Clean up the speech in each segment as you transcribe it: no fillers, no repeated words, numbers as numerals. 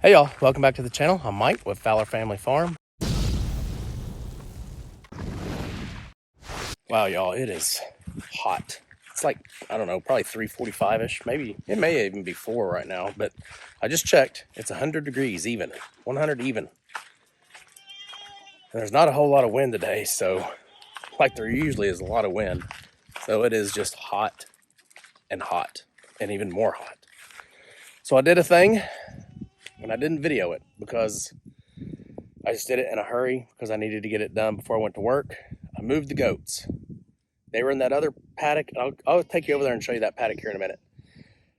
Hey y'all, welcome back to the channel. I'm Mike with Fowler Family Farm. Wow y'all, it is hot. It's like, I don't know, probably 3:45-ish. Maybe, it may even be 4 right now, but I just checked. It's 100 degrees even, 100 even. And there's not a whole lot of wind today, so like there usually is a lot of wind. So it is just hot and even more hot. So I did a thing and I didn't video it because I just did it in a hurry because I needed to get it done before I went to work. I moved the goats. They were in that other paddock. I'll take you over there and show you that paddock here in a minute.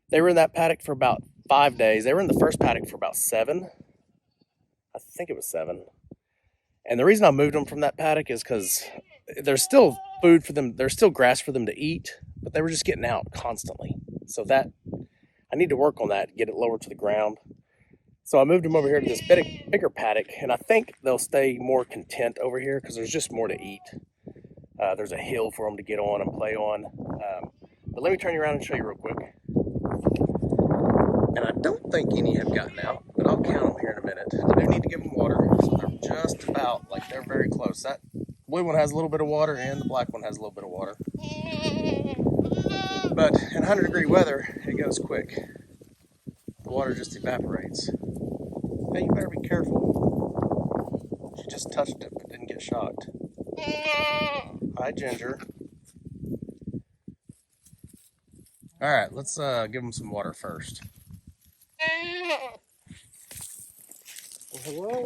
They were in that paddock for about 5 days. They were in the first paddock for about 7. I think it was 7. And the reason I moved them from that paddock is because there's still food for them. There's still grass for them to eat, but they were just getting out constantly. So that, I need to work on that, get it lower to the ground. So I moved them over here to this bigger paddock, and I think they'll stay more content over here because there's just more to eat. There's a hill for them to get on and play on. But let me turn you around and show you real quick. And I don't think any have gotten out, but I'll count them here in a minute. I do need to give them water, so they're just about, like they're very close. That blue one has a little bit of water and the black one has a little bit of water. But in 100-degree weather, it goes quick. The water just evaporates. Hey, you better be careful. She just touched it but didn't get shocked. Hi, Ginger. All right, let's give them some water first. Hello?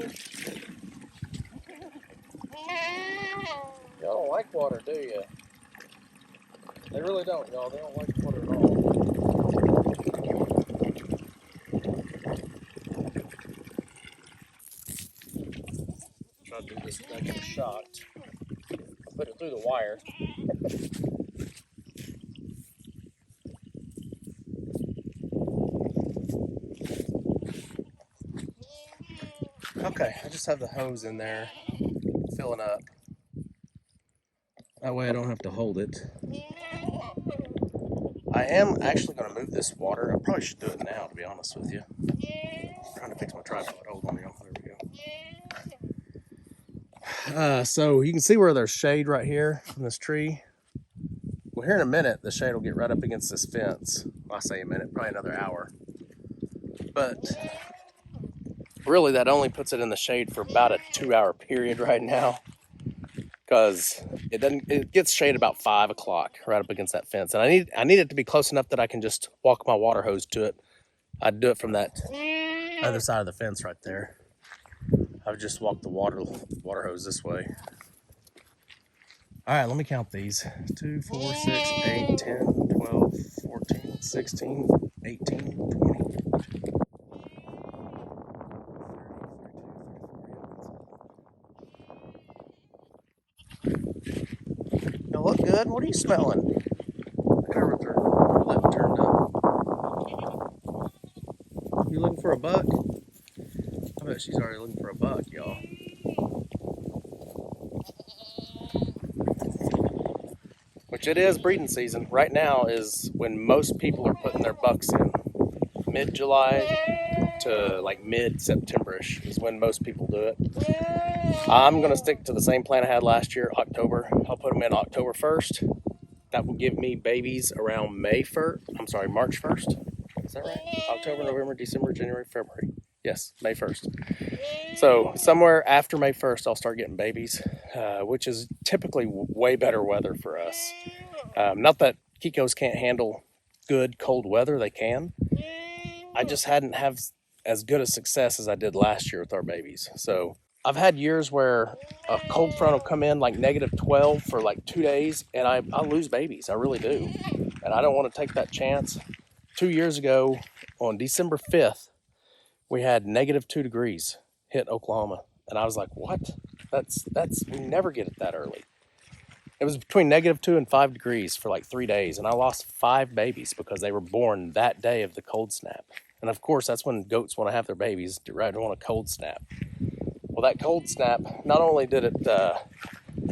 Y'all don't like water, do you? They really don't, y'all. They don't like water at all. Try to do this without getting shocked. I'll put it through the wire. Okay, I just have the hose in there filling up. That way I don't have to hold it. I am actually going to move this water. I probably should do it now, to be honest with you. I'm trying to fix my tripod. Hold on, y'all. There we go. So you can see where there's shade right here from this tree. Well, here in a minute, the shade will get right up against this fence. Well, I say a minute, probably another hour. But really, that only puts it in the shade for about a 2-hour period right now, because it gets shade about 5 o'clock right up against that fence. And I need it to be close enough that I can just walk my water hose to it. I'd do it from that other side of the fence right there. I would just walk the water hose this way. All right, let me count these. 2, 4, 6, 8, 10, 12, 14, 16, 18, 20. Y'all look good. What are you smelling? Look at her with her lip turned up. You looking for a buck? I bet she's already looking for a buck, y'all. Which it is breeding season. Right now is when most people are putting their bucks in. Mid-July to like mid-September-ish is when most people do it. I'm going to stick to the same plan I had last year, October. I'll put them in October 1st. That will give me babies around March 1st. Is that right? October, November, December, January, February. Yes, May 1st. So somewhere after May 1st, I'll start getting babies, which is typically way better weather for us. Not that Kikos can't handle good cold weather, they can. I just hadn't have as good a success as I did last year with our babies. So I've had years where a cold front will come in like -12 for like 2 days, and I lose babies. I really do. And I don't want to take that chance. 2 years ago on December 5th, we had -2 degrees hit Oklahoma. And I was like, what? We never get it that early. It was between -2 and 5 degrees for like 3 days. And I lost 5 babies because they were born that day of the cold snap. And of course, that's when goats want to have their babies, right on a cold snap. Well, that cold snap, not only did it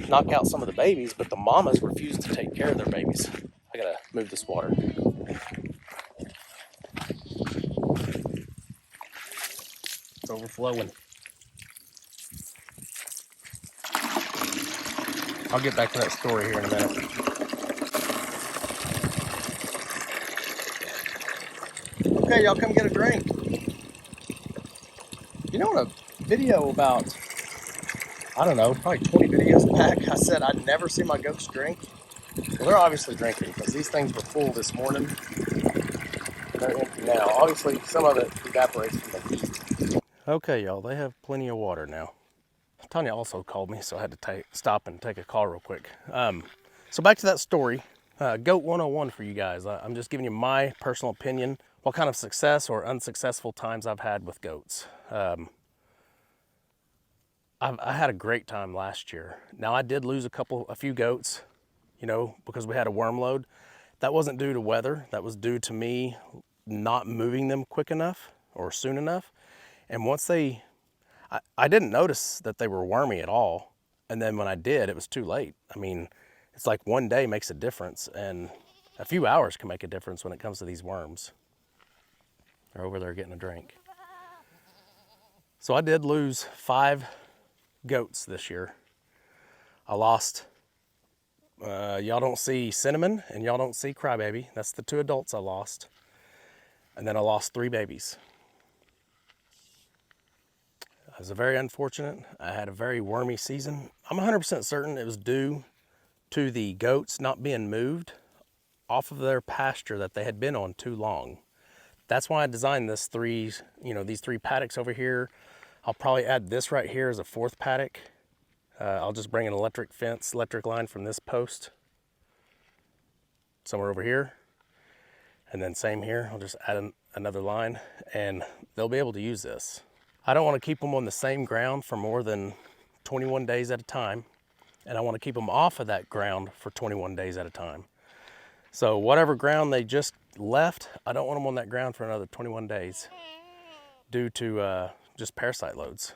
knock out some of the babies, but the mamas refused to take care of their babies. I gotta move this water. It's overflowing. I'll get back to that story here in a minute. Okay, y'all come get a drink. You know, in a video about, I don't know, probably 20 videos back, I said I'd never see my goats drink. Well, they're obviously drinking because these things were full this morning. They're empty now. Obviously, some of it evaporates from the heat. Okay, y'all, they have plenty of water now. Tanya also called me, so I had to stop and take a call real quick. So back to that story, Goat 101 for you guys. I'm just giving you my personal opinion, what kind of success or unsuccessful times I've had with goats. I had a great time last year. Now I did lose a few goats, you know, because we had a worm load. That wasn't due to weather. That was due to me not moving them quick enough or soon enough. And once I didn't notice that they were wormy at all. And then when I did, it was too late. I mean, it's like one day makes a difference, and a few hours can make a difference when it comes to these worms. They're over there getting a drink. So I did lose 5 goats this year. I lost, y'all don't see Cinnamon and y'all don't see Crybaby. That's the 2 adults I lost. And then I lost 3 babies. It was very unfortunate. I had a very wormy season. I'm 100% certain it was due to the goats not being moved off of their pasture that they had been on too long. That's why I designed these 3 paddocks over here. I'll probably add this right here as a 4th paddock. I'll just bring an electric line from this post somewhere over here. And then same here, I'll just add another line and they'll be able to use this. I don't want to keep them on the same ground for more than 21 days at a time. And I want to keep them off of that ground for 21 days at a time. So whatever ground they just left, I don't want them on that ground for another 21 days due to just parasite loads.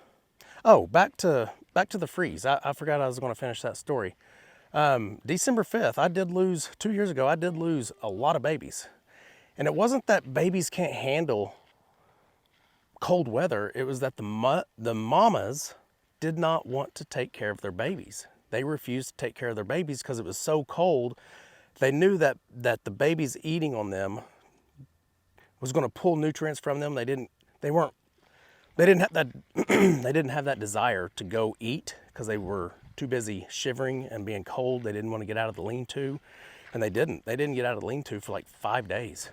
Oh, back to the freeze. I forgot I was going to finish that story. December 5th, 2 years ago, I did lose a lot of babies. And it wasn't that babies can't handle cold weather. It was that the mamas did not want to take care of their babies. They refused to take care of their babies because it was so cold. They knew that the babies eating on them was going to pull nutrients from them. They didn't have that they didn't have that desire to go eat because they were too busy shivering and being cold. They didn't want to get out of the lean-to, and they didn't get out of the lean-to for like 5 days.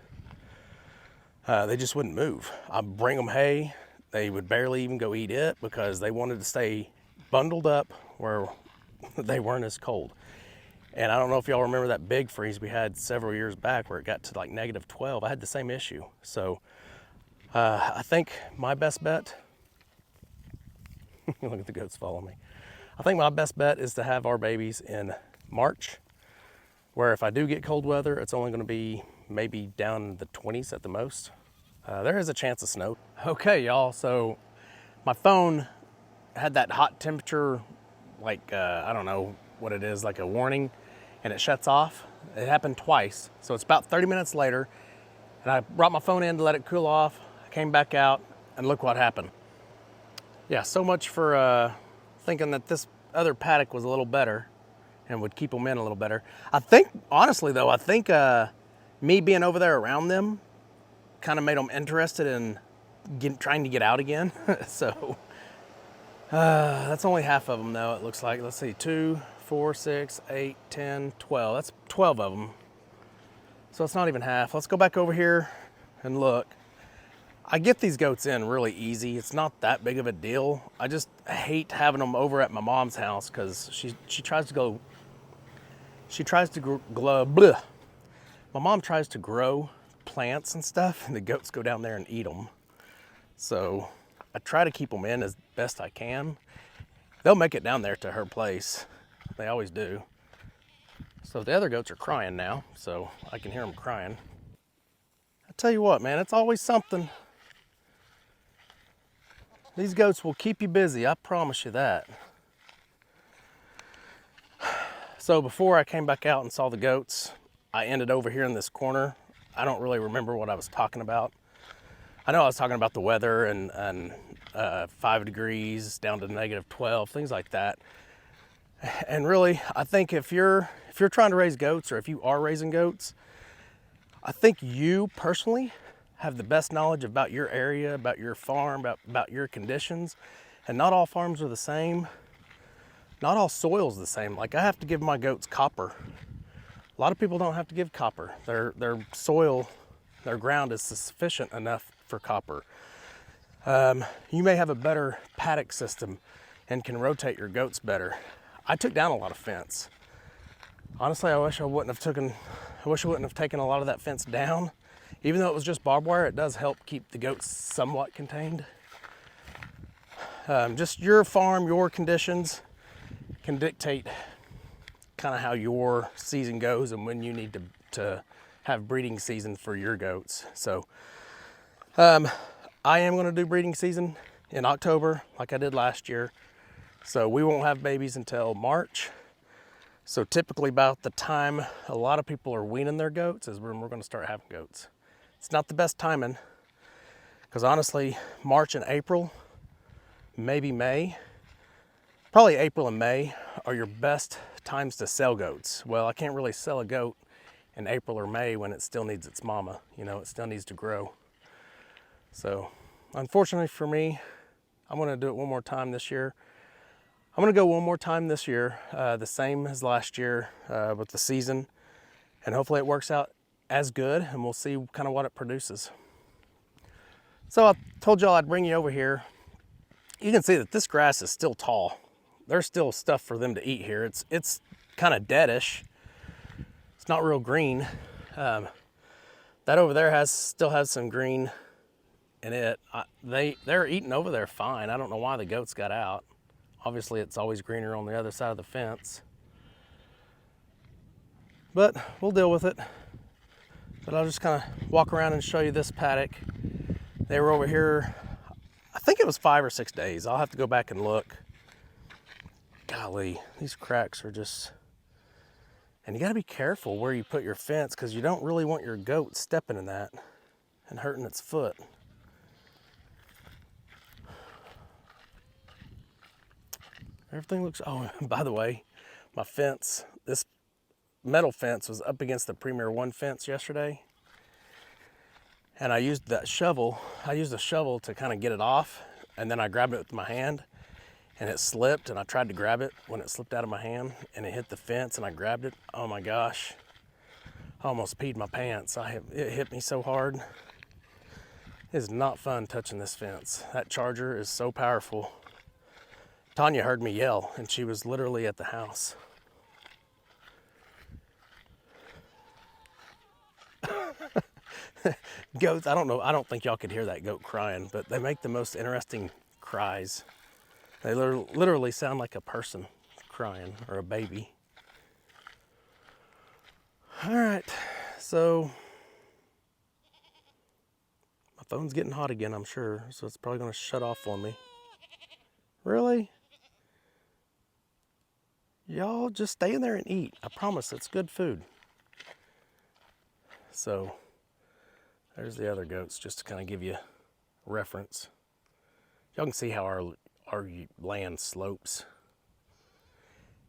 They just wouldn't move. I'd bring them hay. They would barely even go eat it because they wanted to stay bundled up where they weren't as cold. And I don't know if y'all remember that big freeze we had several years back where it got to like -12. I had the same issue. So I think my best bet, look at the goats follow me. I think my best bet is to have our babies in March, where if I do get cold weather, it's only going to be maybe down in the 20s at the most. There is a chance of snow. Okay, y'all, so my phone had that hot temperature, like, I don't know what it is, like a warning, and it shuts off. It happened twice. So it's about 30 minutes later, and I brought my phone in to let it cool off. I came back out, and look what happened. Yeah, so much for thinking that this other paddock was a little better and would keep them in a little better. I think, honestly though, I think me being over there around them kind of made them interested in trying to get out again. So that's only half of them though, it looks like. Let's see, 2, 4, 6, 8, 10, 12. That's 12 of them. So it's not even half. Let's go back over here and look. I get these goats in really easy. It's not that big of a deal. I just hate having them over at my mom's house because she tries to grow. My mom tries to grow plants and stuff, and the goats go down there and eat them. So I try to keep them in as best I can. They'll make it down there to her place. They always do. So the other goats are crying now, so I can hear them crying. I tell you what, man, it's always something. These goats will keep you busy, I promise you that. So before I came back out and saw the goats, I ended over here in this corner. I don't really remember what I was talking about. I know I was talking about the weather and 5 degrees down to -12, things like that. And really, I think if you're trying to raise goats, or if you are raising goats, I think you personally have the best knowledge about your area, about your farm, about your conditions. And not all farms are the same. Not all soil's the same. Like, I have to give my goats copper. A lot of people don't have to give copper. Their soil, their ground is sufficient enough for copper. You may have a better paddock system and can rotate your goats better. I took down a lot of fence. Honestly, I wish I wouldn't have taken a lot of that fence down. Even though it was just barbed wire, it does help keep the goats somewhat contained. Just your farm, your conditions can dictate kind of how your season goes and when you need to have breeding season for your goats. So I am going to do breeding season in October like I did last year. So we won't have babies until March. So typically about the time a lot of people are weaning their goats is when we're going to start having goats. It's not the best timing, because honestly, March and April, maybe May, probably April and May are your best times to sell goats. Well, I can't really sell a goat in April or May when it still needs its mama. You know, it still needs to grow. So unfortunately for me, I'm going to do it one more time this year. I'm going to go one more time this year, the same as last year with the season, and hopefully it works out as good, and we'll see kind of what it produces. So I told y'all I'd bring you over here. You can see that this grass is still tall. There's still stuff for them to eat here. It's kind of deadish. It's not real green. That over there still has some green in it. They're eating over there fine. I don't know why the goats got out. Obviously, it's always greener on the other side of the fence. But we'll deal with it. But I'll just kind of walk around and show you this paddock. They were over here, I think it was 5 or 6 days. I'll have to go back and look. Golly, these cracks are just... And you got to be careful where you put your fence, because you don't really want your goat stepping in that and hurting its foot. Everything looks, oh, by the way, my fence, this metal fence was up against the Premier 1 fence yesterday. And I used a shovel to kind of get it off, and then I grabbed it with my hand, and it slipped, and I tried to grab it when it slipped out of my hand, and it hit the fence, and I grabbed it. Oh my gosh, I almost peed my pants. It hit me so hard. It is not fun touching this fence. That charger is so powerful. Tanya heard me yell, and she was literally at the house. Goats, I don't think y'all could hear that goat crying, but they make the most interesting cries. They literally sound like a person crying, or a baby. All right, so my phone's getting hot again, I'm sure, so it's probably gonna shut off on me. Really? Y'all just stay in there and eat. I promise, it's good food. So there's the other goats, just to kind of give you a reference. Y'all can see how our land slopes.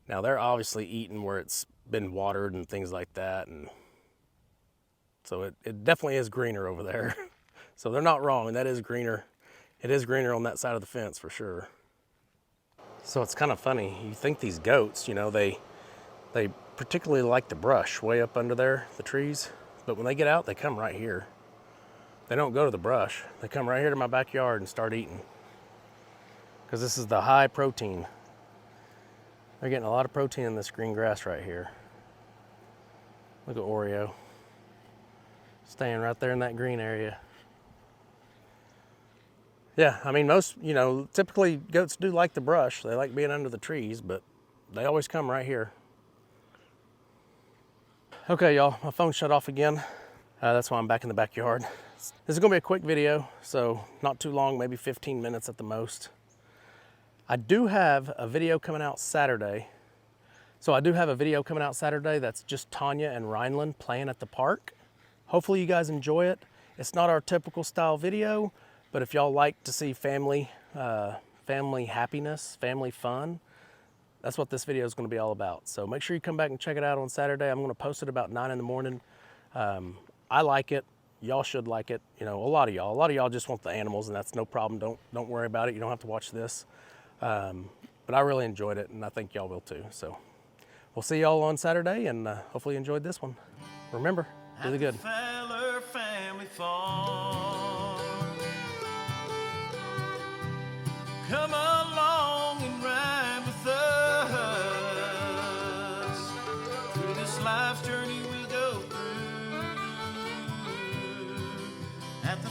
Now they're obviously eating where it's been watered and things like that, and so it definitely is greener over there. So they're not wrong, and that is greener. It is greener on that side of the fence for sure. So it's kind of funny. You think these goats, you know, they particularly like the brush way up under there, the trees. But when they get out, they come right here. They don't go to the brush. They come right here to my backyard and start eating. Because this is the high protein. They're getting a lot of protein in this green grass right here. Look at Oreo. Staying right there in that green area. Yeah, I mean, most, you know, typically goats do like the brush. They like being under the trees, but they always come right here. Okay, y'all, my phone shut off again. That's why I'm back in the backyard. This is gonna be a quick video, so not too long, maybe 15 minutes at the most. I do have a video coming out Saturday. That's just Tanya and Rhineland playing at the park. Hopefully you guys enjoy it. It's not our typical style video, but if y'all like to see family family happiness, family fun. That's what this video is going to be all about. So make sure you come back and check it out on Saturday. I'm going to post it about 9 in the morning. I like it. Y'all should like it. You know, a lot of y'all just want the animals, and that's no problem. Don't worry about it. You don't have to watch this. But I really enjoyed it, and I think y'all will too. So we'll see y'all on Saturday, and hopefully you enjoyed this one. Remember, do the good. Fowler family farm. Come along and ride with us through this life's journey we go through at the